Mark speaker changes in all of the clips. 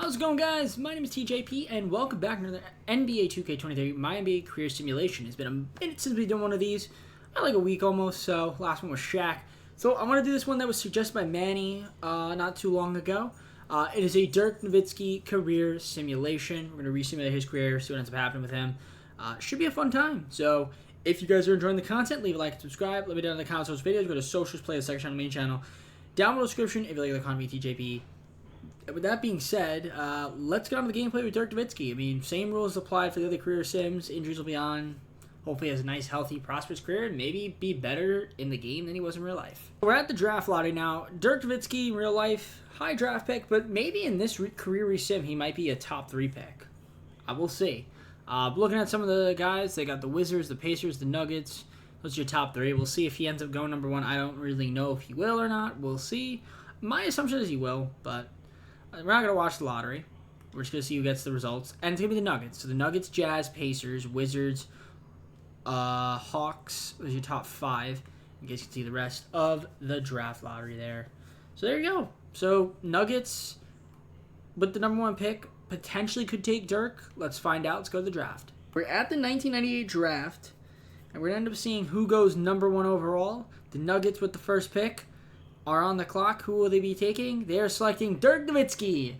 Speaker 1: How's it going, guys? My name is TJP, and welcome back to another NBA 2K23 MyNBA Career Simulation. It's been a minute since we've done one of these, like a week almost, so last one was Shaq. So I want to do this one that was suggested by Manny not too long ago. It is a DIRK NOWITZKI Career Simulation. We're going to re-simulate his career, see what ends up happening with him. Should be a fun time. So if you guys are enjoying the content, leave a like and subscribe. Let me know in the comments of those videos. Go to socials, playlist section on the main channel. Down below the description if you like the content TJP. With that being said, let's get on to the gameplay with DIRK NOWITZKI. I mean, same rules apply for the other career sims. Injuries will be on. Hopefully he has a nice, healthy, prosperous career and maybe be better in the game than he was in real life. We're at the draft lottery now. DIRK NOWITZKI in real life, high draft pick, but maybe in this career resim he might be a top 3 pick. I will see. Looking at some of the guys, they got the Wizards, the Pacers, the Nuggets. Those are your top 3. We'll see if he ends up going number 1. I don't really know if he will or not. We'll see. My assumption is he will, but we're not going to watch the lottery. We're just going to see who gets the results. And it's going to be the Nuggets. So the Nuggets, Jazz, Pacers, Wizards, Hawks. Those are your top 5. You guys can see the rest of the draft lottery there. So there you go. So Nuggets, with the number 1 pick, potentially could take DIRK. Let's find out. Let's go to the draft. We're at the 1998 draft. And we're going to end up seeing who goes number 1 overall. The Nuggets with the first pick are on the clock. Who will they be taking? They are selecting DIRK NOWITZKI.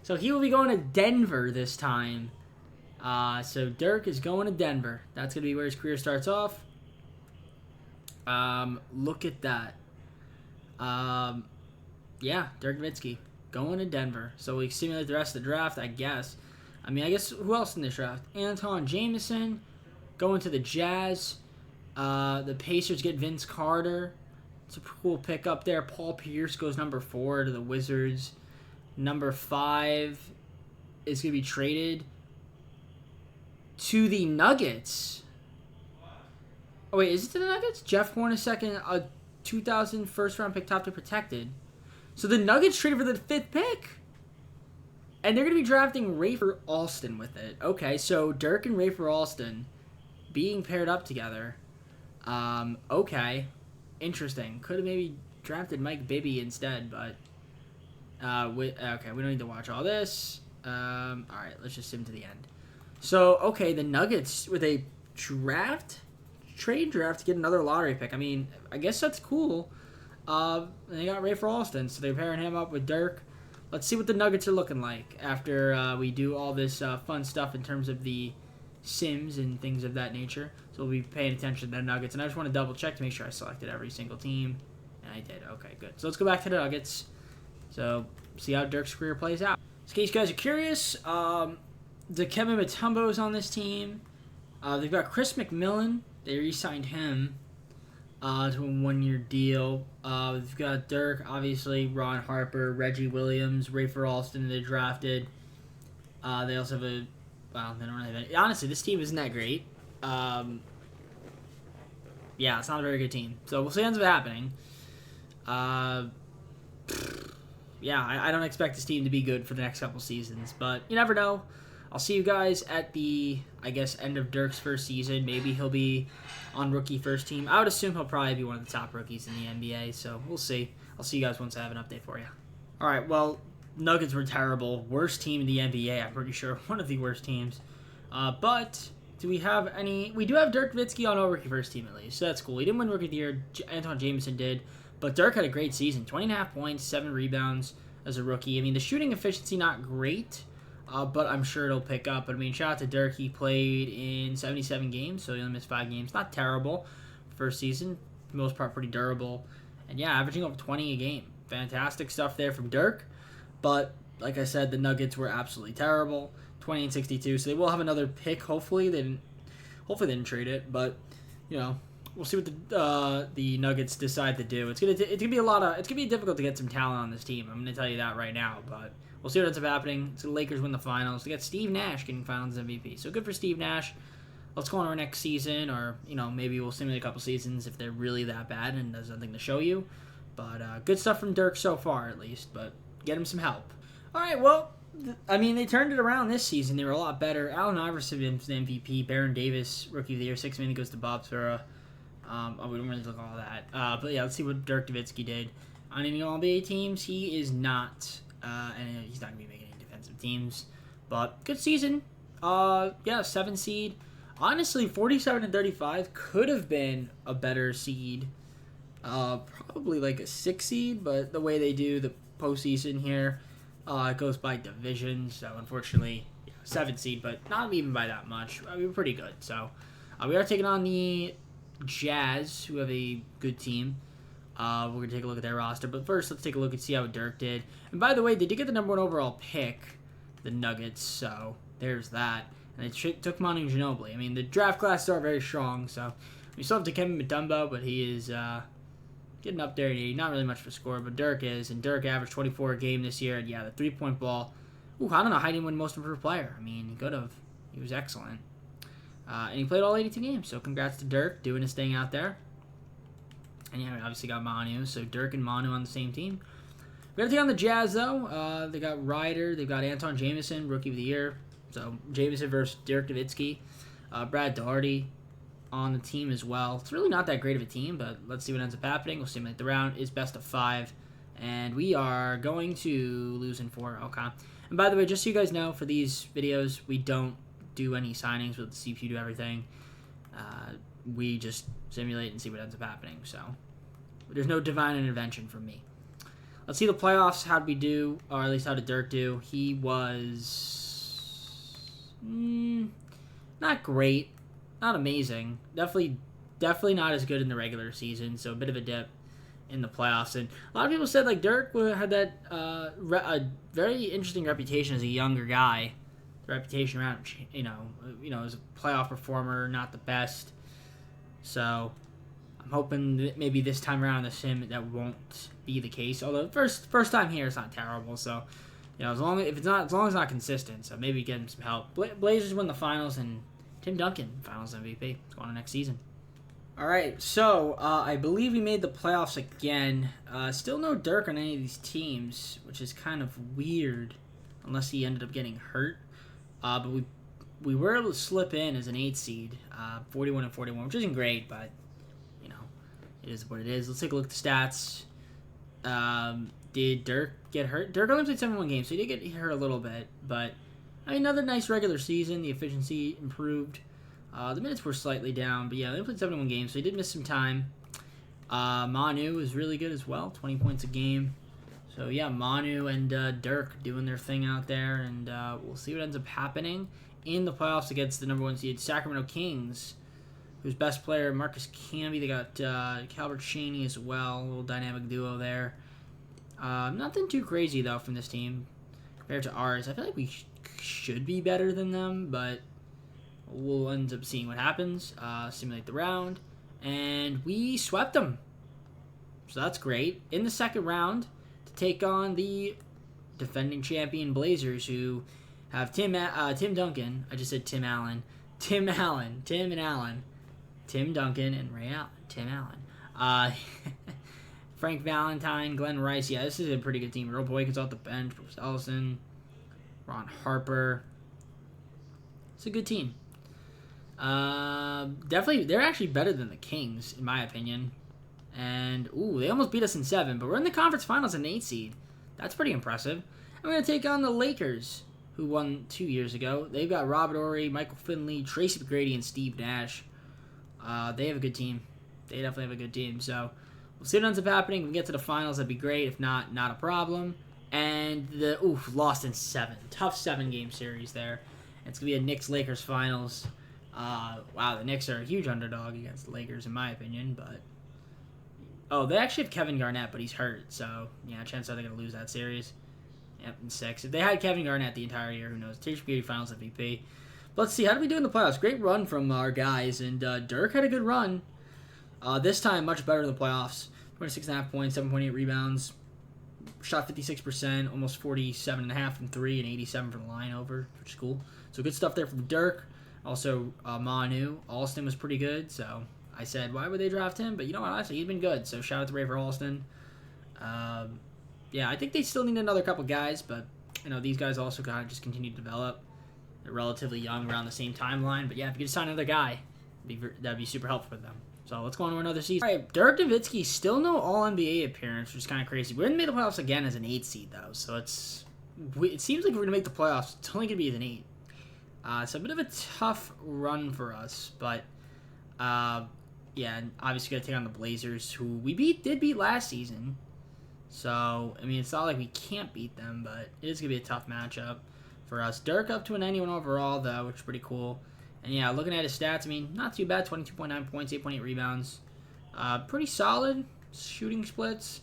Speaker 1: So he will be going to Denver this time. So DIRK is going to Denver. That's going to be where his career starts off. Look at that. Yeah, DIRK NOWITZKI going to Denver. So we simulate the rest of the draft, I guess. I mean, I guess who else in this draft? Anton Jamison going to the Jazz. The Pacers get Vince Carter. It's a cool pick up there. Paul Pierce goes number 4 to the Wizards. Number 5 is going to be traded to the Nuggets. Oh, wait, is it to the Nuggets? Jeff Horn second, a 2000 first-round pick, top 2 protected. So the Nuggets traded for the 5th pick. And they're going to be drafting Rafer Alston with it. Okay, so DIRK and Rafer Alston being paired up together. Okay. Interesting. Could have maybe drafted Mike Bibby instead, but okay, we don't need to watch all this. All right, let's just sim to the end. So, okay, the Nuggets with a trade draft to get another lottery pick. I mean, I guess that's cool. They got Rafer Alston, so they're pairing him up with DIRK. Let's see what the Nuggets are looking like after we do all this fun stuff in terms of the sims and things of that nature. So we'll be paying attention to the Nuggets. And I just want to double check to make sure I selected every single team. And I did. Okay, good. So let's go back to the Nuggets. So see how DIRK's career plays out. In case you guys are curious, the Kevin Mutombo is on this team. They've got Chris McMillan. They re-signed him to a 1-year deal. They've got DIRK, obviously, Ron Harper, Reggie Williams, Rafer Alston they drafted. They also have a... Well, they don't really have any. Honestly, this team isn't that great. Yeah, it's not a very good team. So we'll see what ends up happening. Yeah, I don't expect this team to be good for the next couple seasons, but you never know. I'll see you guys at the, I guess, end of DIRK's first season. Maybe he'll be on rookie first team. I would assume he'll probably be one of the top rookies in the NBA, so we'll see. I'll see you guys once I have an update for you. All right, well, Nuggets were terrible. Worst team in the NBA, I'm pretty sure. One of the worst teams. But do we have any... We do have DIRK NOWITZKI on our rookie first team, at least. So that's cool. He didn't win Rookie of the Year. Anton Jamison did. But DIRK had a great season. 20.5 points, 7 rebounds as a rookie. I mean, the shooting efficiency, not great. But I'm sure it'll pick up. But, I mean, shout out to DIRK. He played in 77 games, so he only missed 5 games. Not terrible. First season. For the most part, pretty durable. And, yeah, averaging over 20 a game. Fantastic stuff there from DIRK. But, like I said, the Nuggets were absolutely terrible. 20-62, so they will have another pick, hopefully. They didn't trade it, but, you know, we'll see what the Nuggets decide to do. It's gonna be difficult to get some talent on this team. I'm gonna tell you that right now, but we'll see what ends up happening. So the Lakers win the finals. They got Steve Nash getting Finals MVP, so good for Steve Nash. Let's go on to our next season, or you know, maybe we'll simulate a couple seasons if they're really that bad and there's nothing to show you. But good stuff from DIRK so far, at least. But get him some help. All right, well. I mean, they turned it around this season. They were a lot better. Allen Iverson was the MVP. Baron Davis, Rookie of the Year. $6 million goes to Bob Sura. We don't really look at all that. But yeah, let's see what DIRK NOWITZKI did. On any All-NBA teams, he is not. And he's not going to be making any defensive teams. But good season. Yeah, 7 seed. Honestly, 47-35 could have been a better seed. Probably like a 6 seed, but the way they do the postseason here, it goes by division. So unfortunately, 7 seed, but not even by that much. I mean, we're pretty good. So we are taking on the Jazz, who have a good team. We're going to take a look at their roster. But first, let's take a look and see how Dirk did. And by the way, they did get the number 1 overall pick, the Nuggets. So there's that. And they took Manu Ginobili. I mean, the draft classes are very strong. So we still have Dikembe Mutombo, but he is getting up there. Not really much for score, but Dirk is. And Dirk averaged 24 a game this year. And yeah, the 3-point ball. Ooh, I don't know how he didn't win most improved player. I mean, he could have. He was excellent. And he played all 82 games. So congrats to Dirk doing his thing out there. And yeah, we obviously got Manu. So Dirk and Manu on the same team. We got to take on the Jazz, though. They got Ryder. They've got Anton Jamison, Rookie of the Year. So Jamison versus Dirk Nowitzki. Brad Daugherty on the team as well. It's really not that great of a team, but let's see what ends up happening. We'll simulate the round. It's best of 5. And we are going to lose in 4. Okay. And by the way, just so you guys know, for these videos, we don't do any signings with the CPU, do everything. We just simulate and see what ends up happening. So there's no divine intervention from me. Let's see the playoffs. How did we do? Or at least how did Dirk do? He was not great. Not amazing. Definitely not as good in the regular season. So a bit of a dip in the playoffs. And a lot of people said like Dirk had that a very interesting reputation as a younger guy. The reputation around, as a playoff performer, not the best. So I'm hoping that maybe this time around the sim that won't be the case. Although first time here, it's not terrible. So as long as it's not consistent. So maybe get him some help. Blazers win the finals and Tim Duncan finals MVP. It's going on next season. All right, so I believe we made the playoffs again. Still no Dirk on any of these teams, which is kind of weird, unless he ended up getting hurt. But we were able to slip in as an 8 seed, 41-41, which isn't great, but it is what it is. Let's take a look at the stats. Did Dirk get hurt? Dirk only played 71 games, so he did get hurt a little bit, but another nice regular season. The efficiency improved. The minutes were slightly down, but yeah, they played 71 games, so he did miss some time. Manu was really good as well, 20 points a game. So yeah, Manu and Dirk doing their thing out there, and we'll see what ends up happening in the playoffs against the number 1 seed Sacramento Kings, whose best player, Marcus Camby. They got Calvert Chaney as well, a little dynamic duo there. Nothing too crazy, though, from this team compared to ours. I feel like we should be better than them, but we'll end up seeing what happens. Simulate the round, and we swept them. So that's great. In the second round, to take on the defending champion Blazers, who have Tim Duncan. I just said Tim Allen. Tim and Allen. Tim Duncan and Ray Allen. Tim Allen. Frank Valentine, Glenn Rice. Yeah, this is a pretty good team. Earl Boykins off the bench. Bruce Ellison. Ron Harper. It's a good team. Definitely, they're actually better than the Kings, in my opinion. And, they almost beat us in 7, but we're in the conference finals in 8 seed. That's pretty impressive. I'm going to take on the Lakers, who won 2 years ago. They've got Robert Horry, Michael Finley, Tracy McGrady, and Steve Nash. They have a good team. They definitely have a good team. So we'll see what ends up happening. If we get to the finals, that'd be great. If not, not a problem. And lost in 7. Tough 7-game series there. It's going to be a Knicks-Lakers finals. Wow, the Knicks are a huge underdog against the Lakers, in my opinion. But they actually have Kevin Garnett, but he's hurt. So, yeah, chances are they're going to lose that series. Yep, in 6. If they had Kevin Garnett the entire year, who knows? Tracy McGrady finals MVP. But let's see, how did we do in the playoffs? Great run from our guys, and Dirk had a good run. This time, much better in the playoffs. 26.5 points, 7.8 rebounds. Shot 56%, almost 47.5 from 3, and 87 from the line over, which is cool. So good stuff there from Dirk. Also, Manu. Alston was pretty good, so I said, why would they draft him? But you know what? Honestly, he's been good, so shout out to Rafer Alston. Yeah, I think they still need another couple guys, but these guys also kind of just continue to develop. They're relatively young, around the same timeline. But yeah, if you could sign another guy, that'd be super helpful for them. So let's go on to another season. All right, Dirk Nowitzki, still no All-NBA appearance, which is kind of crazy. We didn't make the playoffs again as an 8 seed, though, so it's it seems like we're going to make the playoffs. It's only going to be an 8. It's a bit of a tough run for us, but yeah, obviously got to take on the Blazers, who we did beat last season. So, I mean, it's not like we can't beat them, but it is going to be a tough matchup for us. Dirk up to a 91 overall, though, which is pretty cool. And yeah, looking at his stats, I mean, not too bad. 22.9 points, 8.8 rebounds. Pretty solid shooting splits.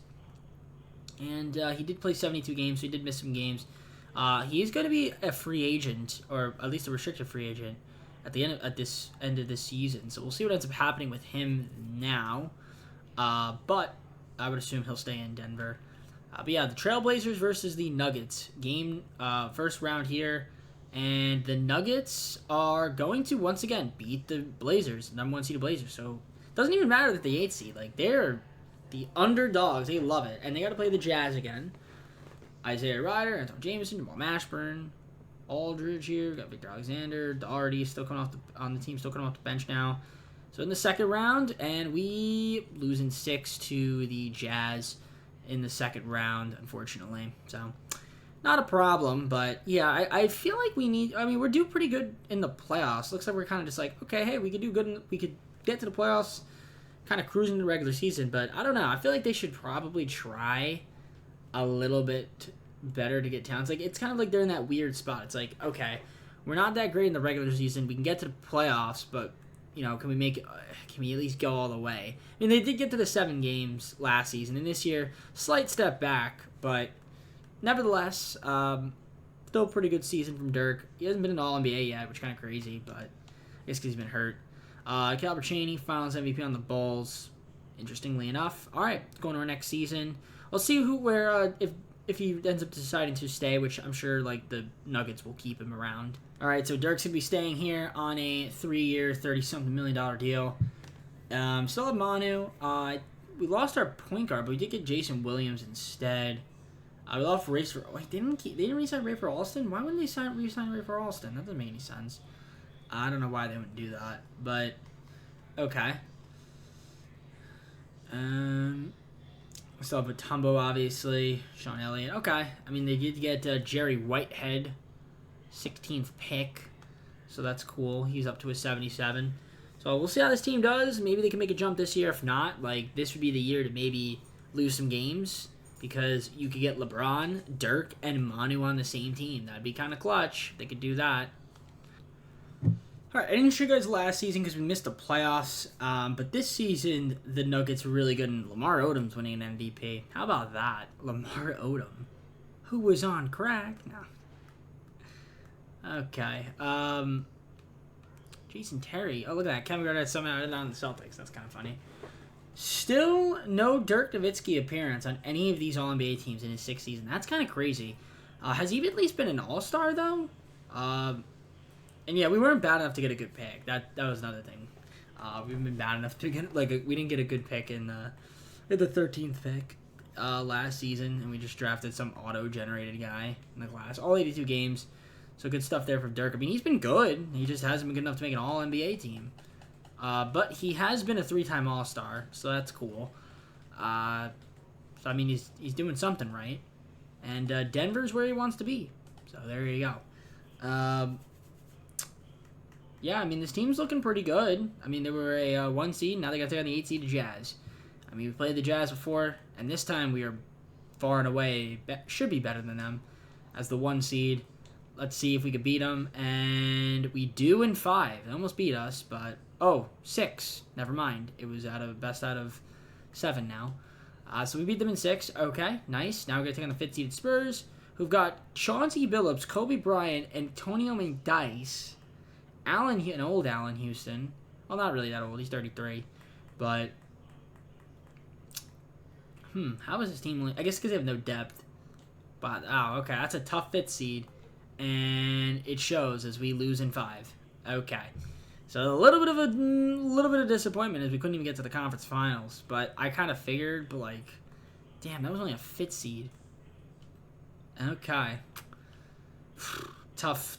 Speaker 1: And he did play 72 games, so he did miss some games. He is going to be a free agent, or at least a restricted free agent, at the end of this season. So we'll see what ends up happening with him now. But I would assume he'll stay in Denver. But yeah, the Trailblazers versus the Nuggets. Game, first round here. And the Nuggets are going to, once again, beat the Blazers, number 1 seed Blazers. So it doesn't even matter that the 8th seed. Like, they're the underdogs. They love it. And they got to play the Jazz again. Isaiah Ryder, Anton Jameson, Jamal Mashburn, Aldridge here. We got Victor Alexander, Doherty still coming on the team, still coming off the bench now. So in the second round, and we losing 6 to the Jazz in the second round, unfortunately. So not a problem, but yeah, I feel like we're doing pretty good in the playoffs. Looks like we're kind of just like, okay, hey, we could do good, we could get to the playoffs, kind of cruising the regular season, but I don't know. I feel like they should probably try a little bit better to get Towns. Like, it's kind of like they're in that weird spot. It's like, okay, we're not that great in the regular season. We can get to the playoffs, but, you know, can we at least go all the way? I mean, they did get to the 7 games last season, and this year, slight step back, but nevertheless, still a pretty good season from Dirk. He hasn't been an All-NBA yet, which is kind of crazy, but I guess because he's been hurt. Calvert Chaney, Finals MVP on the Bulls, interestingly enough. All right, going to our next season. We'll see if he ends up deciding to stay, which I'm sure like the Nuggets will keep him around. All right, so Dirk's gonna be staying here on a 3-year, $30-something million deal. Still have Manu. We lost our point guard, but we did get Jason Williams instead. We lost Race for. Wait, they didn't re-sign Ray for Alston. Why wouldn't they re-sign Ray for Alston? That doesn't make any sense. I don't know why they wouldn't do that, but okay. Still have Batumbo, obviously. Sean Elliott. Okay. I mean, they did get Jerry Whitehead, 16th pick. So that's cool. He's up to a 77. So we'll see how this team does. Maybe they can make a jump this year. If not, like, this would be the year to maybe lose some games. Because you could get LeBron, Dirk, and Manu on the same team. That'd be kind of clutch if they could do that. Alright, I didn't show you guys last season because we missed the playoffs, but this season, the Nuggets were really good, and Lamar Odom's winning an MVP. How about that? Lamar Odom. Who was on crack? No. Okay, Jason Terry. Oh, look at that. Kevin Garnett somehow on the Celtics. That's kind of funny. Still no Dirk Nowitzki appearance on any of these All-NBA teams in his 6th season. That's kind of crazy. Has he at least been an All-Star, though? And yeah, we weren't bad enough to get a good pick. That was another thing. We've been bad enough to get we didn't get a good pick in the 13th pick last season, and we just drafted some auto-generated guy in the class. All 82 games, so good stuff there from Dirk. I mean, he's been good. He just hasn't been good enough to make an All-NBA team. But he has been a 3-time All-Star, so that's cool. So I mean, he's doing something right, and Denver's where he wants to be. So there you go. Yeah, I mean, this team's looking pretty good. I mean, they were a 1 seed. Now they got to take on the 8 seed Jazz. I mean, we played the Jazz before, and this time we are far and away, should be better than them as the 1 seed. Let's see if we could beat them. And we do in 5. They almost beat us, but... Oh, 6. Never mind. It was best out of 7 now. So we beat them in 6. Okay, nice. Now we're going to take on the 5th seeded Spurs, who've got Chauncey Billups, Kobe Bryant, Antonio McDyess, an old Allen Houston. Well, not really that old. He's 33. But, how is this team? I guess because they have no depth. But, okay. That's a tough 5th seed. And it shows as we lose in 5. Okay. So a little bit of disappointment as we couldn't even get to the conference finals. But I kind of figured, but like, damn, that was only a 5th seed. Okay. Tough.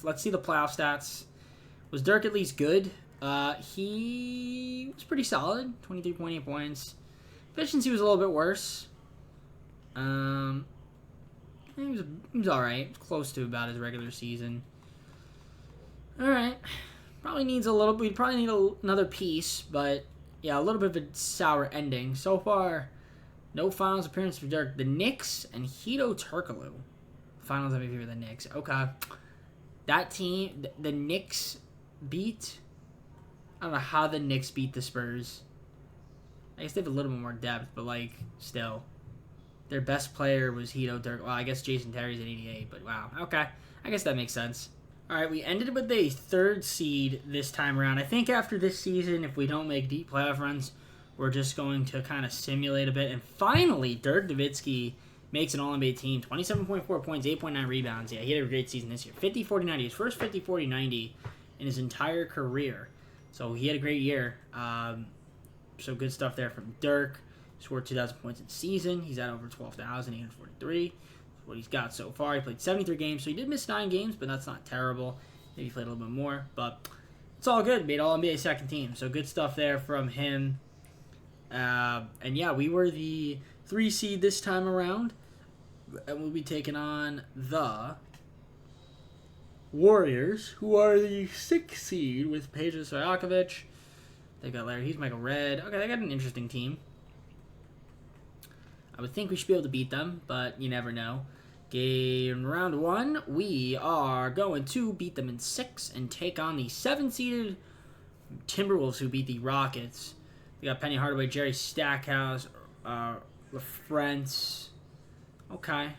Speaker 1: Let's see the playoff stats. Was Dirk at least good? He was pretty solid. 23.8 points. Efficiency was a little bit worse. he was all right, close to about his regular season. All right, probably needs a little. We probably need another piece, but yeah, a little bit of a sour ending so far. No finals appearance for Dirk. The Knicks and Hito Turkoglu. Finals MVP for the Knicks. Okay, that team, the Knicks beat. I don't know how the Knicks beat the Spurs. I guess they have a little bit more depth, but like still. Their best player was Hito Turk. Well, I guess Jason Terry's at 88, but wow. Okay. I guess that makes sense. All right, we ended with a 3rd seed this time around. I think after this season, if we don't make deep playoff runs, we're just going to kind of simulate a bit. And finally, Dirk Nowitzki makes an All-NBA team. 27.4 points, 8.9 rebounds. Yeah, he had a great season this year. 50-40-90. His first 50-40-90 in his entire career. So he had a great year. So good stuff there from Dirk. Scored 2,000 points in the season. He's at over 12,843. That's what he's got so far. He played 73 games, so he did miss 9 games, but that's not terrible. Maybe he played a little bit more, but it's all good. Made All-NBA second team, so good stuff there from him. And yeah, we were the 3 seed this time around, and we'll be taking on the Warriors, who are the 6th seed with Peja Stojakovic. They got Larry Hughes, Michael Redd. Okay, they got an interesting team. I would think we should be able to beat them, but you never know. Game round 1, we are going to beat them in 6 and take on the 7-seeded Timberwolves, who beat the Rockets. We got Penny Hardaway, Jerry Stackhouse, LaFrentz. Okay.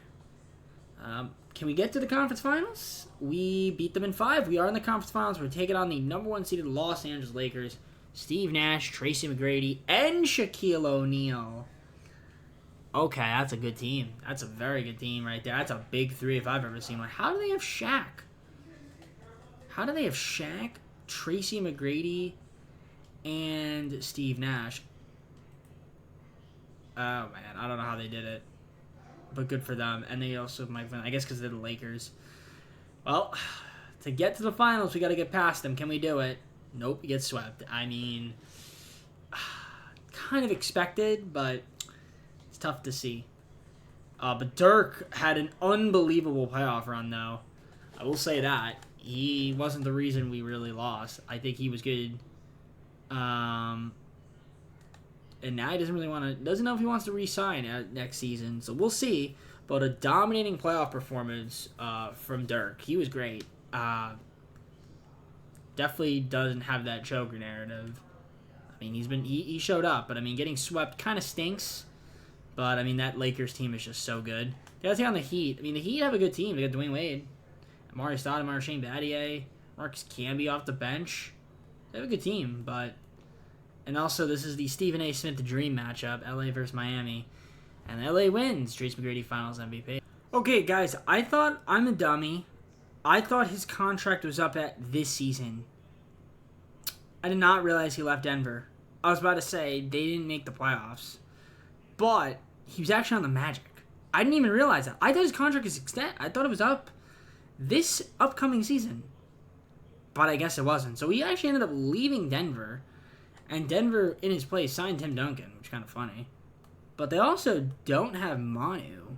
Speaker 1: Can we get to the conference finals? We beat them in 5. We are in the conference finals. We're taking on the number 1 seeded Los Angeles Lakers. Steve Nash, Tracy McGrady, and Shaquille O'Neal. Okay, that's a good team. That's a very good team right there. That's a big 3 if I've ever seen one. How do they have Shaq? How do they have Shaq, Tracy McGrady, and Steve Nash? Oh, man. I don't know how they did it. But good for them. And they also have Mike Flynn. I guess because they're the Lakers. Well, to get to the finals, we got to get past them. Can we do it? Nope, we get swept. I mean, kind of expected, but tough to see. But Dirk had an unbelievable playoff run, though. I will say that. He wasn't the reason we really lost. I think he was good. And now he doesn't know if he wants to re-sign next season. So we'll see. But a dominating playoff performance from Dirk. He was great. Definitely doesn't have that Joker narrative. I mean, he showed up, but I mean, getting swept kind of stinks. But, I mean, that Lakers team is just so good. They got to take on the Heat. I mean, the Heat have a good team. They got Dwayne Wade, Amari Stoudemire, Shane Battier, Marcus Camby off the bench. They have a good team, but... And also, this is the Stephen A. Smith Dream matchup, LA versus Miami. And LA wins. Trace McGrady Finals MVP. Okay, guys, I'm a dummy. I thought his contract was up at this season. I did not realize he left Denver. I was about to say, they didn't make the playoffs. But he was actually on the Magic. I didn't even realize that. I thought his contract was extended. I thought it was up this upcoming season. But I guess it wasn't. So he actually ended up leaving Denver. And Denver, in his place, signed Tim Duncan, which is kind of funny. But they also don't have Manu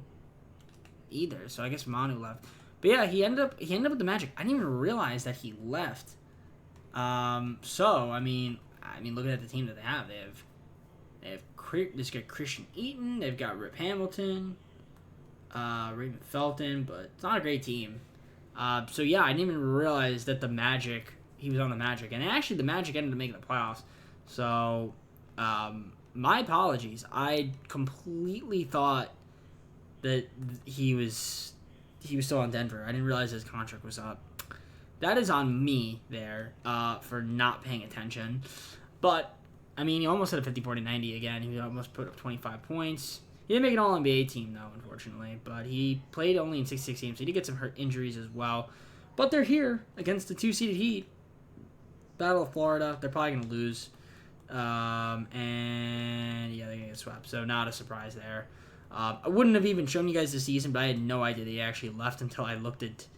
Speaker 1: either. So I guess Manu left. But yeah, he ended up with the Magic. I didn't even realize that he left. So I mean, looking at the team that they have got Christian Eaton, they've got Rip Hamilton, Raymond Felton, but it's not a great team. So yeah, I didn't even realize that he was on the Magic, and actually the Magic ended up making the playoffs. So, my apologies. I completely thought that he was still on Denver. I didn't realize his contract was up. That is on me there for not paying attention. But, I mean, he almost had a 50-40-90 again. He almost put up 25 points. He didn't make an All-NBA team, though, unfortunately. But he played only in 66 games, so he did get some injuries as well. But they're here against the 2-seeded Heat. Battle of Florida. They're probably going to lose. And, yeah, they're going to get swept. So, not a surprise there. I wouldn't have even shown you guys the season, but I had no idea they actually left until I looked at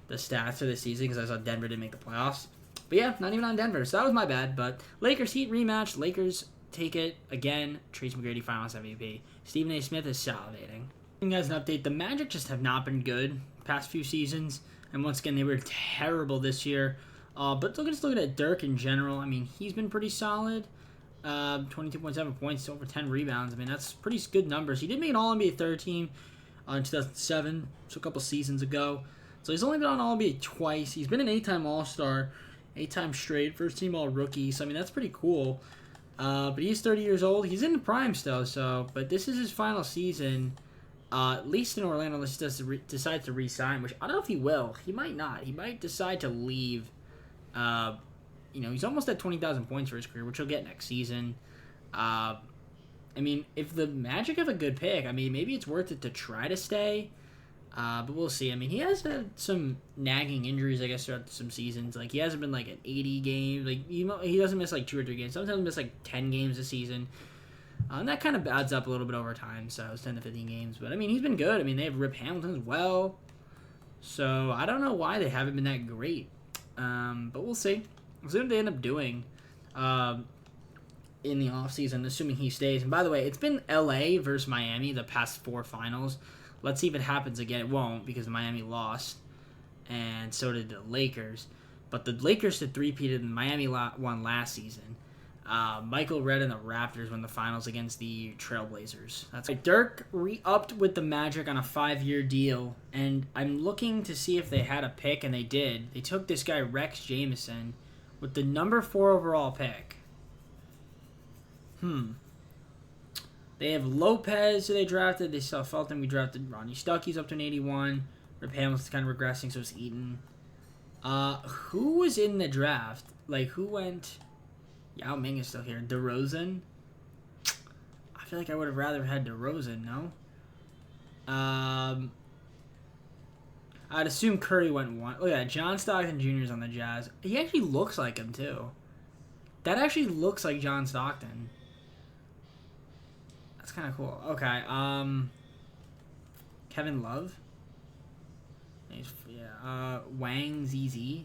Speaker 1: the stats for the season because I saw Denver didn't make the playoffs. But yeah, not even on Denver, so that was my bad. But Lakers Heat rematch. Lakers take it again. Trace McGrady Finals MVP. Stephen A. Smith is salivating. You guys an update. The Magic just have not been good past few seasons, and once again they were terrible this year. But just looking at Dirk in general, I mean, he's been pretty solid. 22.7 points, over 10 rebounds. I mean, that's pretty good numbers. He did make an All-NBA third team in 2007, so a couple seasons ago. So he's only been on All-NBA twice. He's been an 8-time All-Star, 8 times straight, first-team All-Rookie. So, I mean, that's pretty cool. But he's 30 years old. He's in the prime still, but this is his final season, at least in Orlando, unless he decides to re-sign, which I don't know if he will. He might not. He might decide to leave. He's almost at 20,000 points for his career, which he'll get next season. I mean, if the Magic have a good pick, I mean, maybe it's worth it to try to stay. But we'll see. I mean, he has had some nagging injuries, I guess, throughout some seasons. Like, he hasn't been, like, at 80 games. Like, he doesn't miss, like, 2 or 3 games. Sometimes he miss, like, 10 games a season. And that kind of adds up a little bit over time. So, it's 10 to 15 games. But, I mean, he's been good. I mean, they have Rip Hamilton as well. So, I don't know why they haven't been that great. But we'll see. We'll see what they end up doing in the offseason, assuming he stays. And, by the way, it's been L.A. versus Miami the past 4 finals. Let's see if it happens again. It won't, because Miami lost, and so did the Lakers. But the Lakers did three-peated, and Miami won last season. Michael Redd and the Raptors won the finals against the Trailblazers. That's right. Dirk re-upped with the Magic on a 5-year deal, and I'm looking to see if they had a pick, and they did. They took this guy, Rex Jamison, with the number 4 overall pick. They have Lopez, who they drafted. They still Felton. We drafted Ronnie Stuckey's up to an 81. Rip Hamilton's kind of regressing, so it's Eaton. Who was in the draft? Like, who went? Yao Ming is still here. DeRozan? I feel like I would have rather had DeRozan, no? I'd assume Curry went 1. Oh, yeah, John Stockton Jr. is on the Jazz. He actually looks like him, too. That actually looks like John Stockton. That's kind of cool. Okay, Kevin Love. Wang ZZ.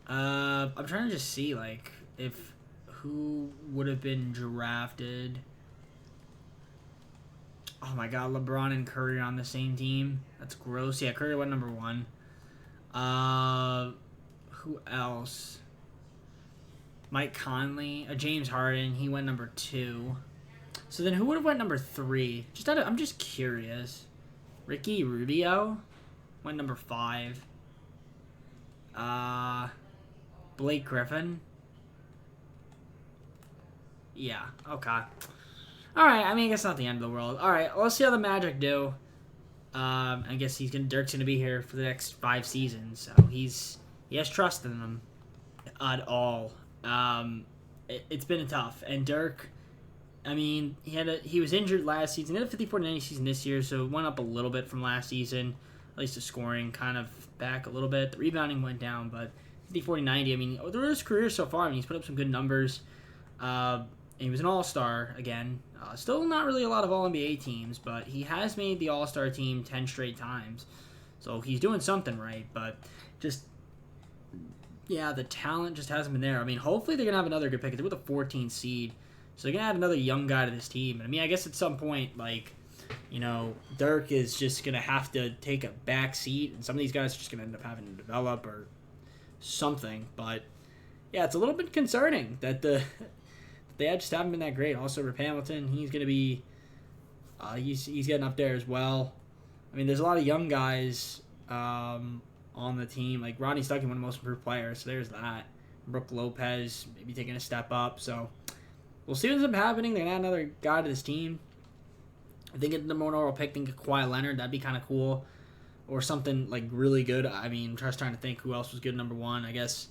Speaker 1: I'm trying to just see, like, who would have been drafted. Oh my god, LeBron and Curry on the same team. That's gross. Yeah, Curry went number 1. Who else? Mike Conley, James Harden, he went number 2. So then who would have went number 3? I'm just curious. Ricky Rubio went number 5. Blake Griffin. Yeah, okay. Alright, I mean, I guess not the end of the world. Alright, let's see how the Magic do. I guess Dirk's gonna be here for the next 5 seasons, so he has trust in them at all. It's been tough, and Dirk, I mean, he was injured last season. He had a 54-90 season this year, so it went up a little bit from last season. At least the scoring kind of back a little bit. The rebounding went down, but 50-40-90, I mean, through his career so far, I mean, he's put up some good numbers. And he was an All-Star again. Still not really a lot of All-NBA teams, but he has made the All-Star team 10 straight times. So he's doing something right, but just, yeah, the talent just hasn't been there. I mean, hopefully they're going to have another good pick. They're with a 14 seed. So they're going to add another young guy to this team. I mean, I guess at some point, like, Dirk is just going to have to take a back seat, and some of these guys are just going to end up having to develop or something. But, yeah, it's a little bit concerning that they just haven't been that great. Also, Rip Hamilton, he's going to be he's getting up there as well. I mean, there's a lot of young guys on the team. Like, Ronnie Stuckey, one of the most improved players, so there's that. Brook Lopez maybe taking a step up. So we'll see what ends up happening. They're going to add another guy to this team. If they get the number 1 overall pick, think of Kawhi Leonard. That'd be kind of cool. Or something, like, really good. I mean, I'm just trying to think who else was good number 1. I guess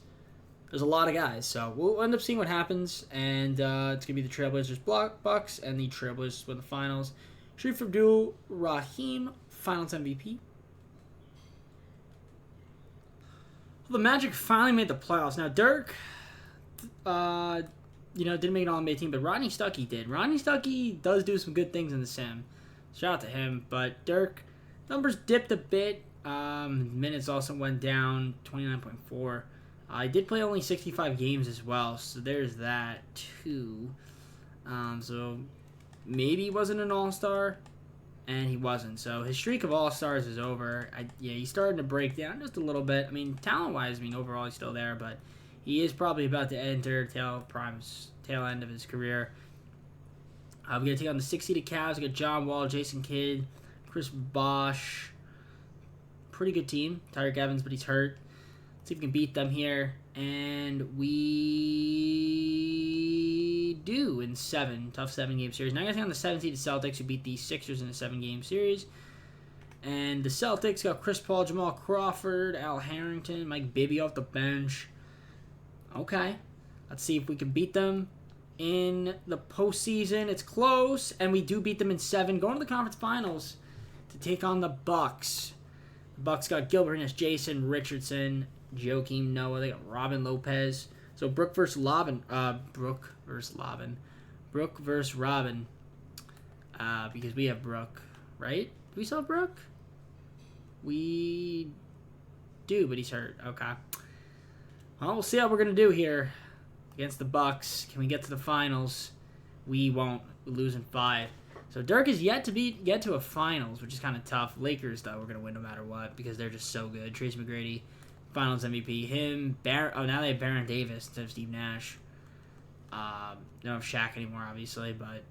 Speaker 1: there's a lot of guys. So we'll end up seeing what happens. And it's going to be the Trailblazers Bucks, and the Trailblazers win the finals. Sharif Abdul-Rahim, Finals MVP. Well, the Magic finally made the playoffs. Now, Dirk, didn't make an All-NBA team, but Rodney Stuckey did. Rodney Stuckey does do some good things in the sim. Shout out to him. But Dirk, numbers dipped a bit. Minutes also went down, 29.4. I did play only 65 games as well, so there's that too. So maybe he wasn't an all-star, and he wasn't. So his streak of all-stars is over. Yeah, he's starting to break down just a little bit. I mean, talent-wise, overall he's still there, but he is probably about to enter tail end of his career. We're going to take on the 6-seeded Cavs. We got John Wall, Jason Kidd, Chris Bosh. Pretty good team. Tyreek Evans, but he's hurt. Let's see if we can beat them here. And we do in 7. Tough 7-game series. Now I'm going to take on the 7-seeded Celtics, who beat the Sixers in a 7-game series. And the Celtics got Chris Paul, Jamal Crawford, Al Harrington, Mike Bibby off the bench. Okay. Let's see if we can beat them in the postseason. It's close, and we do beat them in 7. Going to the conference finals to take on the Bucks. The Bucks got Gilbert Arenas, Jason Richardson, Joakim Noah. They got Robin Lopez. So Brook versus Robin. Brook versus Robin. Because we have Brook, right? Do we still have Brook? We do, but he's hurt. Okay. Well, we'll see how we're gonna do here against the Bucks. Can we get to the finals? We won't. We lose in 5. So Dirk is yet to get to a finals, which is kind of tough. Lakers, though, we're going to win no matter what because they're just so good. Tracy McGrady, finals MVP. Him, now they have Baron Davis instead of Steve Nash. They don't have Shaq anymore, obviously, but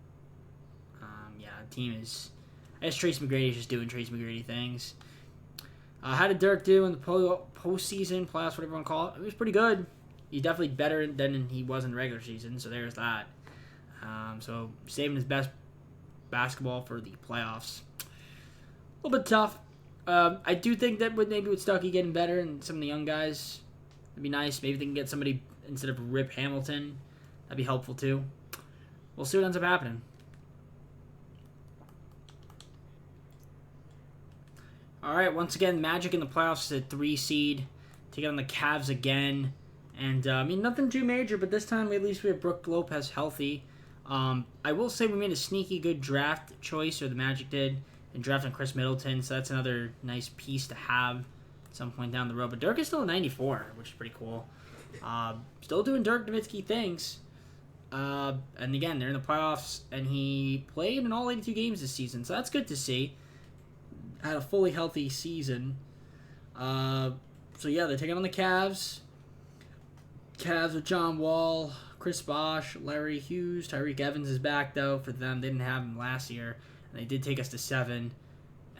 Speaker 1: yeah, the team is... I guess Tracy McGrady is just doing Tracy McGrady things. How did Dirk do in the postseason, playoffs, whatever you want to call it? It was pretty good. He's definitely better than he was in the regular season, so there's that. So saving his best basketball for the playoffs. A little bit tough. I do think that maybe with Stuckey getting better and some of the young guys, it'd be nice. Maybe they can get somebody instead of Rip Hamilton. That'd be helpful too. We'll see what ends up happening. All right, once again, Magic in the playoffs is a 3 seed. Take on the Cavs again. And, nothing too major, but this time at least we have Brook Lopez healthy. I will say we made a sneaky good draft choice, or the Magic did, in drafting Chris Middleton, so that's another nice piece to have at some point down the road. But Dirk is still a 94, which is pretty cool. Still doing Dirk Nowitzki things. And again, they're in the playoffs, and he played in all 82 games this season, so that's good to see. Had a fully healthy season. So yeah, they're taking on the Cavs. Cavs with John Wall, Chris Bosh, Larry Hughes. Tyreek Evans is back, though, for them. They didn't have him last year, and they did take us to 7.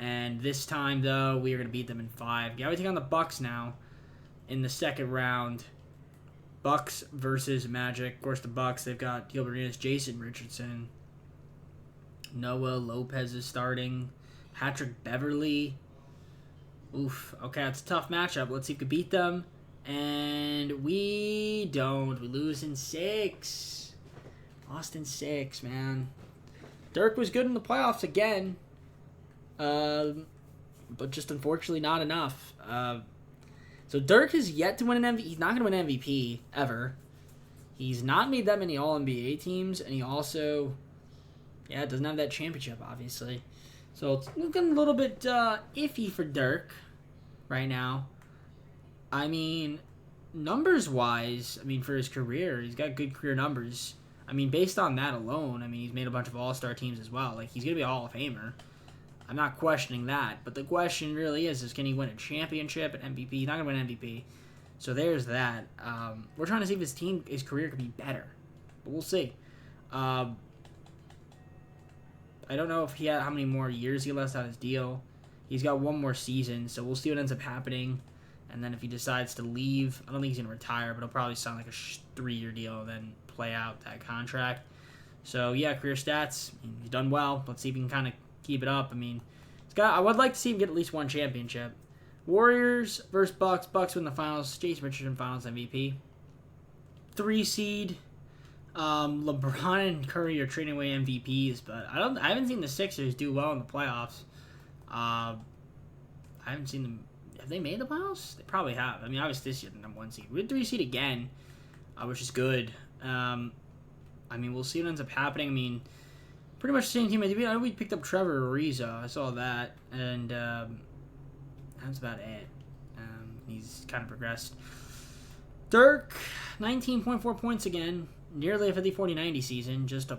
Speaker 1: And this time, though, we are going to beat them in 5. Yeah, we take on the Bucks now in the second round. Bucks versus Magic. Of course, the Bucks, they've got Gilbert Arenas, Jason Richardson. Noah Lopez is starting. Patrick Beverly. Oof. Okay, it's a tough matchup. Let's see if we can beat them. And we don't. We lose in 6. Lost in 6, man. Dirk was good in the playoffs again. But just unfortunately not enough. So Dirk has yet to win an MVP. He's not going to win MVP ever. He's not made that many All-NBA teams. And he also, doesn't have that championship, obviously. So it's looking a little bit iffy for Dirk right now. I mean, numbers-wise, for his career, he's got good career numbers. Based on that alone, he's made a bunch of All-Star teams as well. Like, he's going to be a Hall of Famer. I'm not questioning that. But the question really is can he win a championship, an MVP? He's not going to win an MVP. So there's that. We're trying to see if his career could be better. But we'll see. I don't know if how many more years he left out his deal. He's got one more season, so we'll see what ends up happening. And then if he decides to leave, I don't think he's going to retire, but he'll probably sign like a 3-year deal and then play out that contract. So, yeah, career stats, he's done well. Let's see if he can kind of keep it up. I would like to see him get at least one championship. Warriors versus Bucks. Bucks win the finals. Jason Richardson finals MVP. 3 seed. LeBron and Curry are trading away MVPs, but I haven't seen the Sixers do well in the playoffs. I haven't seen them. Have they made the playoffs? They probably have. Obviously this year the number 1 seed. We had 3 seed again, which is good. We'll see what ends up happening. Pretty much the same team. I know we picked up Trevor Ariza. I saw that, and that's about it. He's kind of progressed. Dirk, 19.4 points again. Nearly a 50-40-90 season. Just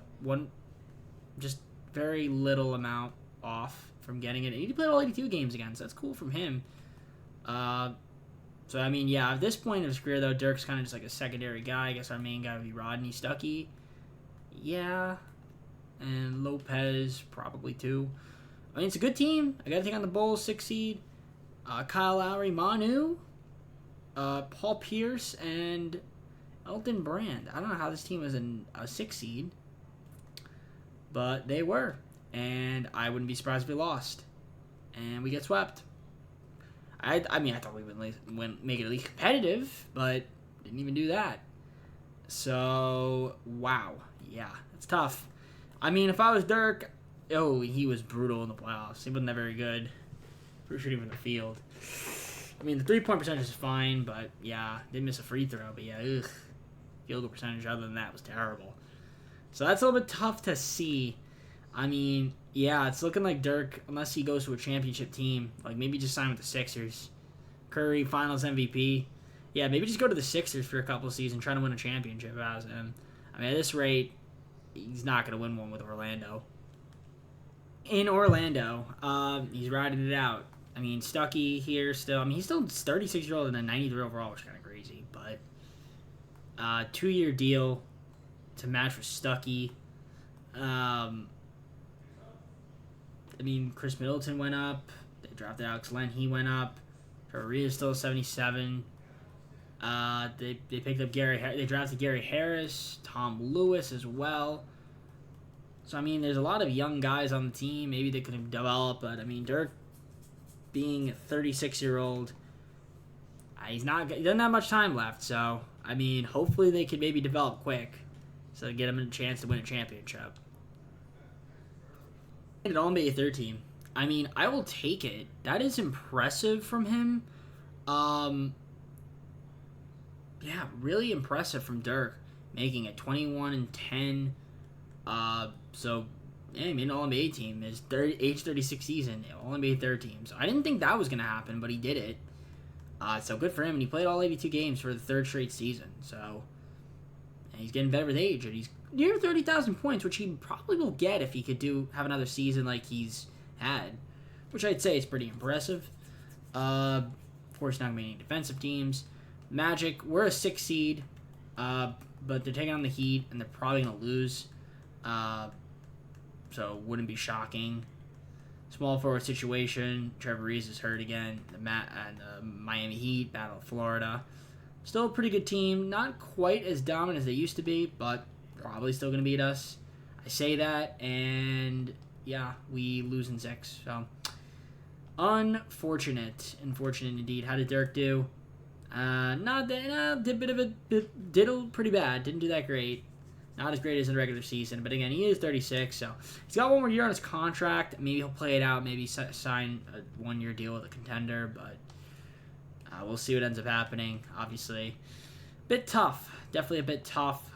Speaker 1: just very little amount off from getting it. And he played all 82 games again, so that's cool from him. So, I mean, yeah, at this point of his career, though, Dirk's kind of just like a secondary guy. I guess our main guy would be Rodney Stuckey. Yeah. And Lopez, probably, too. I mean, it's a good team. I got to take on the Bulls, 6 seed. Kyle Lowry, Manu, Paul Pierce, and Elton Brand. I don't know how this team was a 6 seed, but they were. And I wouldn't be surprised if we lost. And we get swept. I mean, I thought we would make it at least competitive, but didn't even do that. So, wow. Yeah, it's tough. I mean, if I was Dirk, he was brutal in the playoffs. He wasn't that very good for shooting from the field. I mean, the 3-point percentage is fine, but yeah, didn't miss a free throw. But yeah, field goal percentage other than that was terrible. So that's a little bit tough to see. I mean, yeah, it's looking like Dirk, unless he goes to a championship team, like maybe just sign with the Sixers. Curry, Finals MVP. Yeah, maybe just go to the Sixers for a couple of seasons, try to win a championship as him. I mean, at this rate, he's not going to win one with Orlando. In Orlando, he's riding it out. I mean, Stuckey here still. I mean, he's still 36-year-old and a 93 overall, which is kind of crazy. But 2-year deal to match with Stuckey. I mean, Chris Middleton went up. They drafted Alex Len. He went up. Trevor is still 77. They picked up They drafted Gary Harris, Tom Lewis as well. So I mean, there's a lot of young guys on the team. Maybe they could have developed, but I mean, Dirk, being a 36-year-old, he doesn't have much time left. So I mean, hopefully they could maybe develop quick, so they get him a chance to win a championship. An All-NBA third team. I mean, I will take it. That is impressive from him. Yeah, really impressive from Dirk, making it 21-10. So, yeah, he made an All-NBA team. His age 36 season, All-NBA third team. So I didn't think that was going to happen, but he did it. So good for him. And he played all 82 games for the third straight season. So, and he's getting better with age. And he's near 30,000 points, which he probably will get if he could have another season like he's had, which I'd say is pretty impressive. Of course, not going to be any defensive teams. Magic, we're a 6 seed, but they're taking on the Heat, and they're probably going to lose. So wouldn't be shocking. Small forward situation. Trevor Ariza is hurt again. The Miami Heat battle of Florida. Still a pretty good team. Not quite as dominant as they used to be, but probably still going to beat us. I say that, and yeah, we lose in 6. So unfortunate indeed. How did Dirk do? Did pretty bad. Didn't do that great. Not as great as in the regular season, but again, he is 36, so he's got one more year on his contract. Maybe he'll play it out, maybe sign a 1-year deal with a contender, but we'll see what ends up happening. Obviously, bit tough, definitely a bit tough.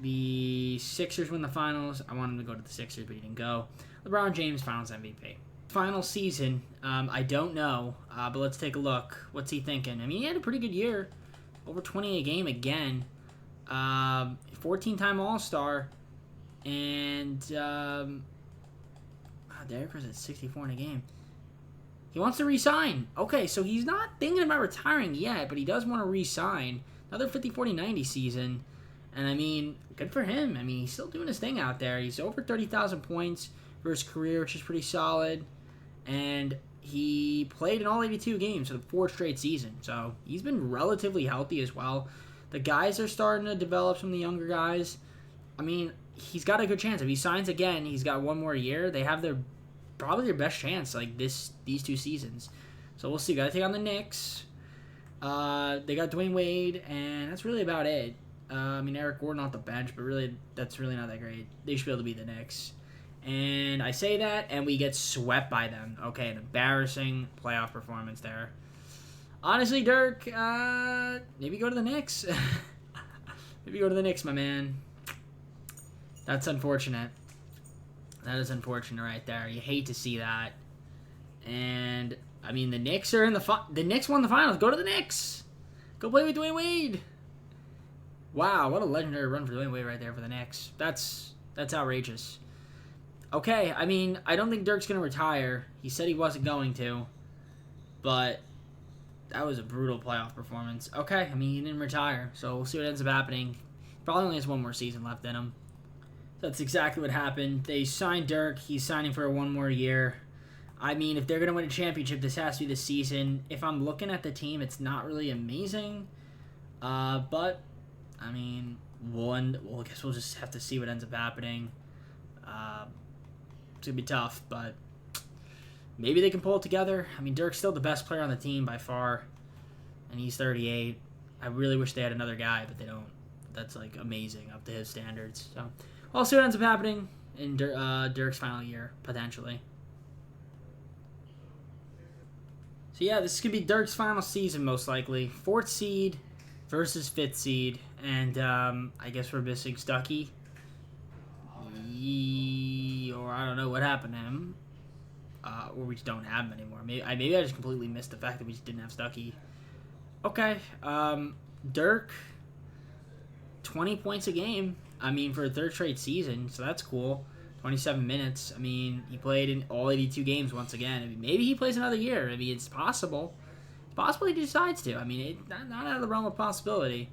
Speaker 1: The Sixers win the finals. I wanted him to go to the Sixers, but he didn't go. LeBron James, Finals MVP. Final season, I don't know, but let's take a look. What's he thinking? I mean, he had a pretty good year, over 20 a game again. 14-time All-Star, and Derrick Rose at 64 in a game. He wants to re-sign. Okay, so he's not thinking about retiring yet, but he does want to re-sign. Another 50, 40, 90 season, and I mean, good for him. I mean, he's still doing his thing out there. He's over 30,000 points for his career, which is pretty solid, and he played in all 82 games for the 4th straight season, so he's been relatively healthy as well. The guys are starting to develop, some of the younger guys. I mean, he's got a good chance. If he signs again, he's got one more year. They have probably their best chance, like these 2 seasons. So we'll see. Got to take on the Knicks. They got Dwayne Wade, and that's really about it. I mean, Eric Gordon off the bench, but really, that's really not that great. They should be able to beat the Knicks. And I say that, and we get swept by them. Okay, an embarrassing playoff performance there. Honestly, Dirk, maybe go to the Knicks. Maybe go to the Knicks, my man. That's unfortunate. That is unfortunate right there. You hate to see that. And, I mean, the Knicks are in the Knicks won the finals. Go to the Knicks. Go play with Dwayne Wade. Wow, what a legendary run for Dwayne Wade right there for the Knicks. That's outrageous. Okay, I mean, I don't think Dirk's going to retire. He said he wasn't going to. But that was a brutal playoff performance. Okay, I mean, he didn't retire. So we'll see what ends up happening. Probably only has one more season left in him. That's exactly what happened. They signed Dirk. He's signing for one more year. I mean, if they're going to win a championship, this has to be the season. If I'm looking at the team, it's not really amazing. But, I mean, I guess we'll just have to see what ends up happening. It's going to be tough, but maybe they can pull it together. I mean, Dirk's still the best player on the team by far, and he's 38. I really wish they had another guy, but they don't. That's, like, amazing up to his standards. So, we'll see what ends up happening in Dirk's final year, potentially. So, yeah, this is going to be Dirk's final season, most likely. 4th seed versus 5th seed. And I guess we're missing Stuckey. Or I don't know what happened to him. Or we just don't have him anymore. Maybe I just completely missed the fact that we just didn't have Stuckey. Okay. Dirk, 20 points a game. I mean, for a 3rd straight season. So that's cool. 27 minutes. I mean, he played in all 82 games once again. I mean, maybe he plays another year. I mean, it's possible. It's possible he decides to. I mean, not out of the realm of possibility.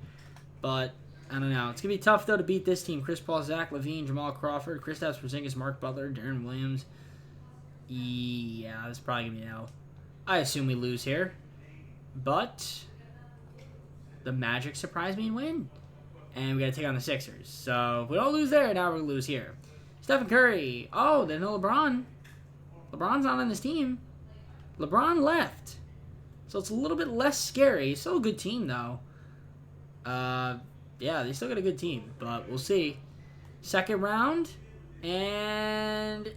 Speaker 1: But, I don't know. It's going to be tough, though, to beat this team. Chris Paul, Zach LaVine, Jamal Crawford, Kristaps Porzingis, Mark Butler, Darren Williams. Yeah, this is probably going to be an L. I assume we lose here. But the Magic surprised me and win. And we got to take on the Sixers. So, if we don't lose there, now we're going to lose here. Stephen Curry. Oh, there's no LeBron. LeBron's not on this team. LeBron left. So it's a little bit less scary. Still a good team, though. Yeah, they still got a good team. But we'll see. Second round. And...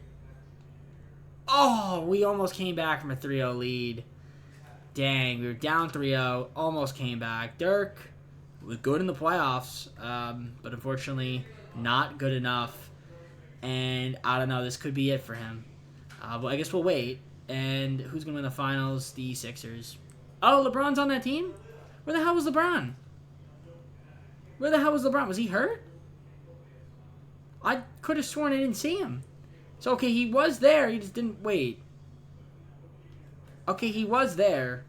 Speaker 1: oh, we almost came back from a 3-0 lead. Dang, we were down 3-0. Almost came back. Dirk was good in the playoffs. But unfortunately, not good enough. And I don't know, this could be it for him. But I guess we'll wait. And who's going to win the finals? The Sixers. Oh, LeBron's on that team? Where the hell was LeBron? Where the hell was LeBron? Was he hurt? I could have sworn I didn't see him. So, okay, he was there. He just didn't wait. Okay, he was there.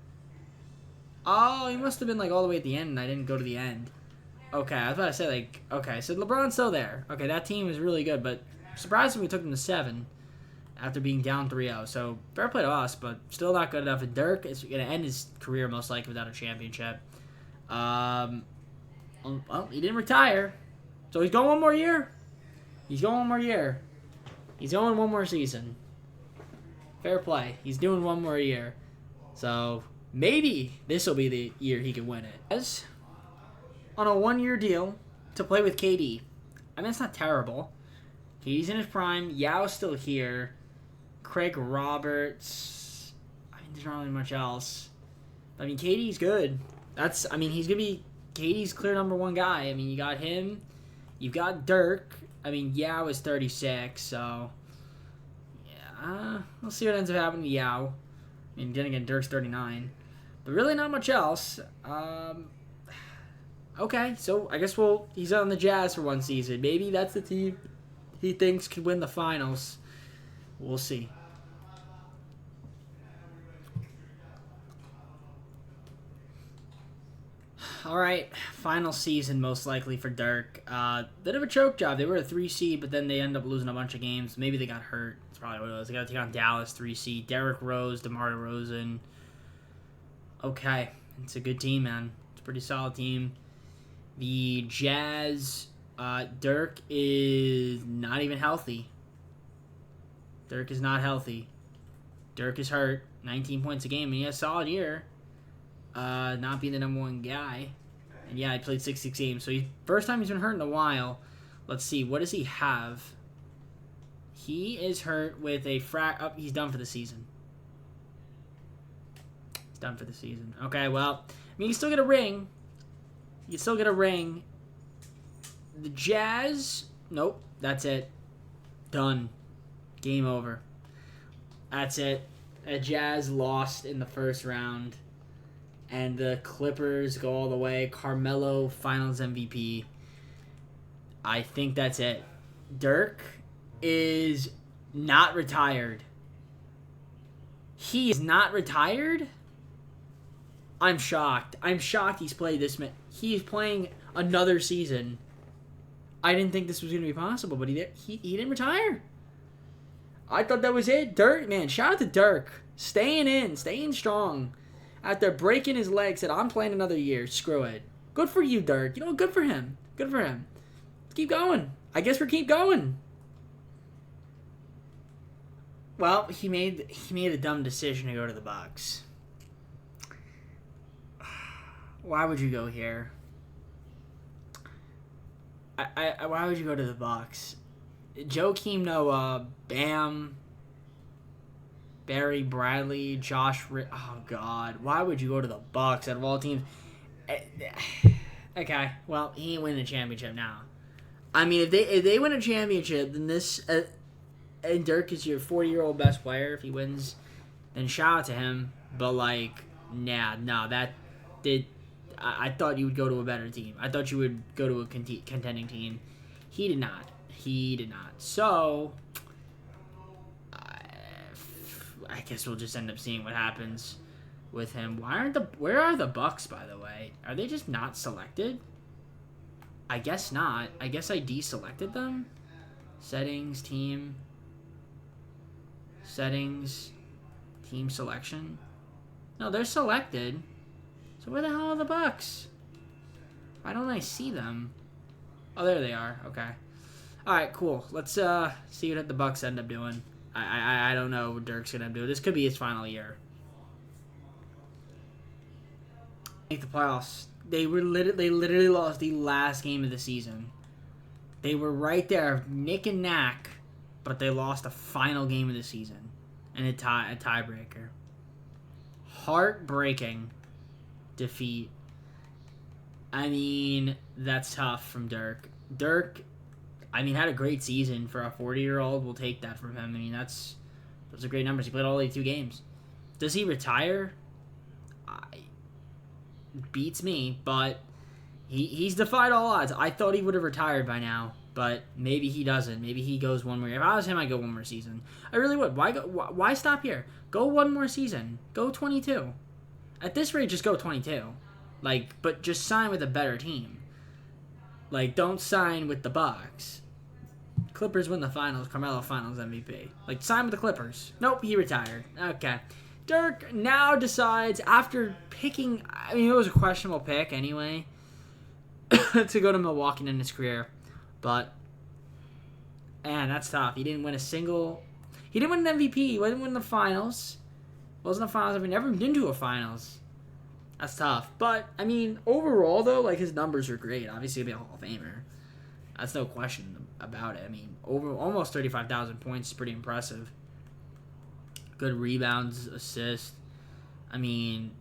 Speaker 1: Oh, he must have been, like, all the way at the end, and I didn't go to the end. Okay, I was about to say, like, okay, so LeBron's still there. Okay, that team is really good, but surprisingly we took them to 7 after being down 3-0. So, fair play to us, but still not good enough. And Dirk is going to end his career most likely without a championship. Well, he didn't retire. So, he's going one more year. He's going one more year. He's going one more season. Fair play. He's doing one more year. So, maybe this will be the year he can win it. As on a 1-year deal to play with KD. I mean, it's not terrible. KD's in his prime. Yao's still here. Craig Roberts. I mean, there's not really much else. I mean, KD's good. He's going to be KD's clear number 1 guy. I mean, you got him. You've got Dirk. I mean, Yao is 36, so... yeah, we'll see what ends up happening to Yao. I mean, then again, Dirk's 39. But really not much else. Okay, so I guess he's on the Jazz for 1 season. Maybe that's the team he thinks could win the finals. We'll see. All right, final season most likely for Dirk. Bit of a choke job. They were a 3 seed, but then they ended up losing a bunch of games. Maybe they got hurt. That's probably what it was. They got to take on Dallas, 3 seed. Derrick Rose, DeMar DeRozan. Okay, it's a good team, man. It's a pretty solid team. The Jazz, Dirk is not even healthy. Dirk is not healthy. Dirk is hurt. 19 points a game, and he has a solid year. Not being the number 1 guy. And yeah, he played 66 games. So first time he's been hurt in a while. Let's see, what does he have? He is hurt with a he's done for the season. He's done for the season. Okay, well, I mean, you still get a ring. You still get a ring. The Jazz, nope, that's it. Done. Game over. That's it. The Jazz lost in the first round. And the Clippers go all the way. Carmelo, Finals MVP. I think that's it. Dirk is not retired. He is not retired? I'm shocked. I'm shocked he's played this. He's playing another season. I didn't think this was going to be possible, but he didn't retire. I thought that was it. Dirk, man, shout out to Dirk. Staying strong. After breaking his leg, said, I'm playing another year. Screw it. Good for you, Dirk. You know, good for him. Good for him. Let's keep going. I guess we'll keep going. Well, he made a dumb decision to go to the Bucks. Why would you go here? Why would you go to the Bucks? Joakim Noah, Bam, Barry Bradley, oh God, why would you go to the Bucks out of all teams? Okay, well, he ain't winning a championship now. I mean, if they win a championship, then this and Dirk is your 40-year-old best player. If he wins, then shout out to him. But like, I thought you would go to a better team. I thought you would go to a contending team. He did not. So, I guess we'll just end up seeing what happens with him. Where are the Bucks, by the way? Are they just not selected? I guess not. I guess I deselected them. Settings, team selection. No, they're selected. So where the hell are the Bucks? Why don't I see them? Oh, there they are. Okay. All right, cool. Let's see what the Bucks end up doing. I don't know what Dirk's gonna do. This could be his final year. Make the playoffs. They literally lost the last game of the season. They were right there, neck and neck, but they lost the final game of the season and a tiebreaker. Heartbreaking defeat. I mean, that's tough from Dirk. Dirk, I mean, had a great season for a 40-year-old. We'll take that from him. I mean, those are great numbers. He played all 82 games. Does he retire? Beats me, but he's defied all odds. I thought he would have retired by now, but maybe he doesn't. Maybe he goes one more year. If I was him, I'd go one more season. I really would. Why stop here? Go one more season. Go 22. At this rate, just go 22. But just sign with a better team. Don't sign with the Bucks. Clippers win the finals. Carmelo finals MVP. Sign with the Clippers. Nope, he retired. Okay. Dirk now decides, after picking, I mean, it was a questionable pick anyway, to go to Milwaukee in his career. But, man, that's tough. He didn't win an MVP. He didn't win the finals. Wasn't the finals. I mean, never been to a finals. That's tough. But, I mean, overall, though, his numbers are great. Obviously, he'll be a Hall of Famer. That's no question about it. I mean, over almost 35,000 points is pretty impressive. Good rebounds, assists. I mean,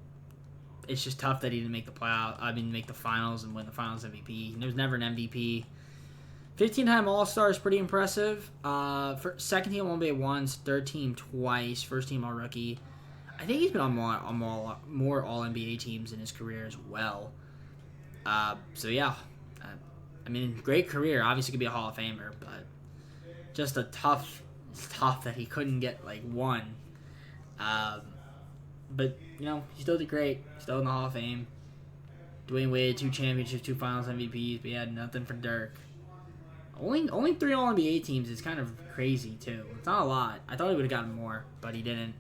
Speaker 1: it's just tough that he didn't make make the finals and win the finals MVP. There was never an MVP. 15-time All-Star is pretty impressive. For second team All-NBA once, third team twice, first team All-Rookie. I think he's been on more All-NBA teams in his career as well. So yeah, I mean, great career. Obviously, could be a Hall of Famer, but just it's tough that he couldn't get one. But he still did great. Still in the Hall of Fame. Dwayne Wade, 2 championships, 2 Finals MVPs, but he had nothing for Dirk. Only 3 All-NBA teams is kind of crazy too. It's not a lot. I thought he would have gotten more, but he didn't.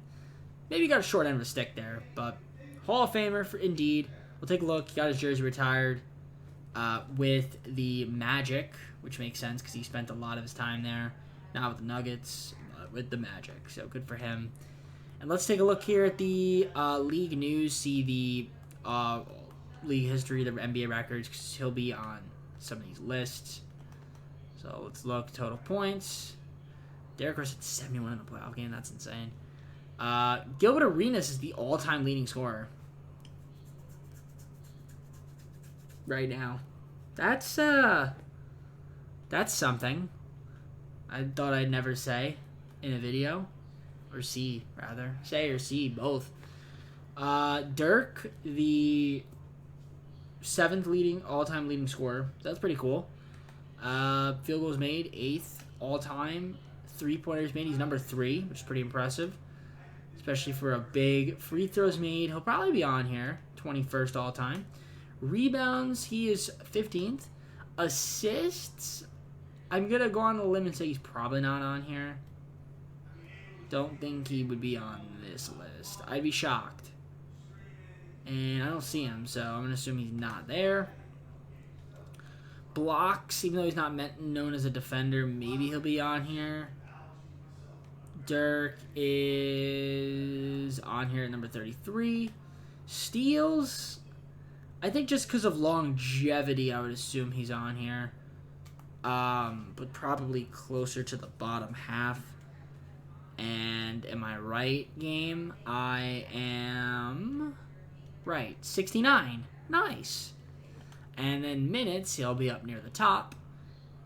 Speaker 1: Maybe he got a short end of a stick there, but Hall of Famer indeed. We'll take a look. He got his jersey retired with the Magic, which makes sense because he spent a lot of his time there. Not with the Nuggets, but with the Magic. So good for him. And let's take a look here at the league news. See the league history, the NBA records, because he'll be on some of these lists. So let's look. Total points. Derrick Rose had 71 in a playoff game. That's insane. Gilbert Arenas is the all-time leading scorer right now. That's something I thought I'd never say in a video. Or see, rather. Say or see, both. Dirk, the 7th all-time leading scorer. That's pretty cool. Field goals made, 8th all-time. 3-pointers made. He's number 3, which is pretty impressive, especially for a big. Free throws made. He'll probably be on here, 21st all time. Rebounds, he is 15th. Assists, I'm going to go on a limb and say he's probably not on here. Don't think he would be on this list. I'd be shocked. And I don't see him, so I'm going to assume he's not there. Blocks, even though he's not known as a defender, maybe he'll be on here. Dirk is on here at number 33. Steals, I think just because of longevity, I would assume he's on here. But probably closer to the bottom half. And am I right, game? I am right. 69. Nice. And then minutes, he'll be up near the top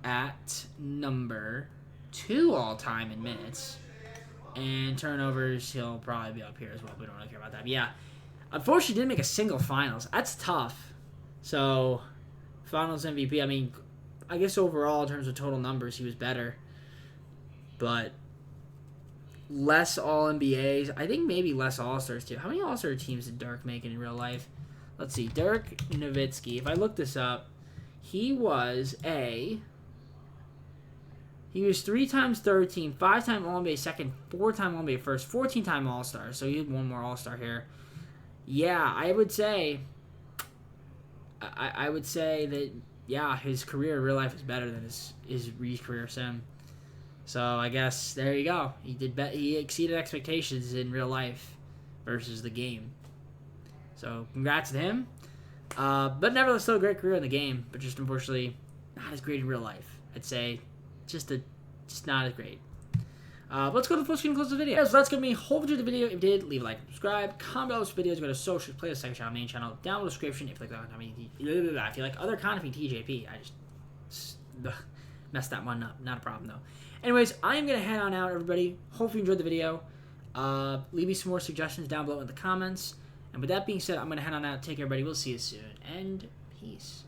Speaker 1: at number 2 all-time in minutes. And turnovers, he'll probably be up here as well. We don't really care about that. But yeah, unfortunately, didn't make a single finals. That's tough. So, finals MVP, I mean, I guess overall, in terms of total numbers, he was better. But less All-NBAs. I think maybe less All-Stars, too. How many All-Star teams did Dirk make in real life? Let's see. Dirk Nowitzki. If I look this up, he was 3-time third team, 5-time All-NBA second, 4-time All-NBA first, 14-time All-Star. So he had one more All-Star here. Yeah, I would say that, yeah, his career in real life is better than his career sim. So I guess there you go. He exceeded expectations in real life versus the game. So congrats to him. But nevertheless, still a great career in the game, but just unfortunately not as great in real life. I'd say just not as great. Let's go to the full screen and close the video. So that's going to be hope you enjoyed the video. If you did, leave a like, subscribe, comment below this videos, go to socials, playlist, second channel, main channel, down in the description. If you like other content from TJP, I just messed that one up. Not a problem though. Anyways, I am going to head on out, everybody. Hope you enjoyed the video. Leave me some more suggestions down below in the comments. And with that being said, I'm going to head on out. Take care, everybody. We'll see you soon. And peace.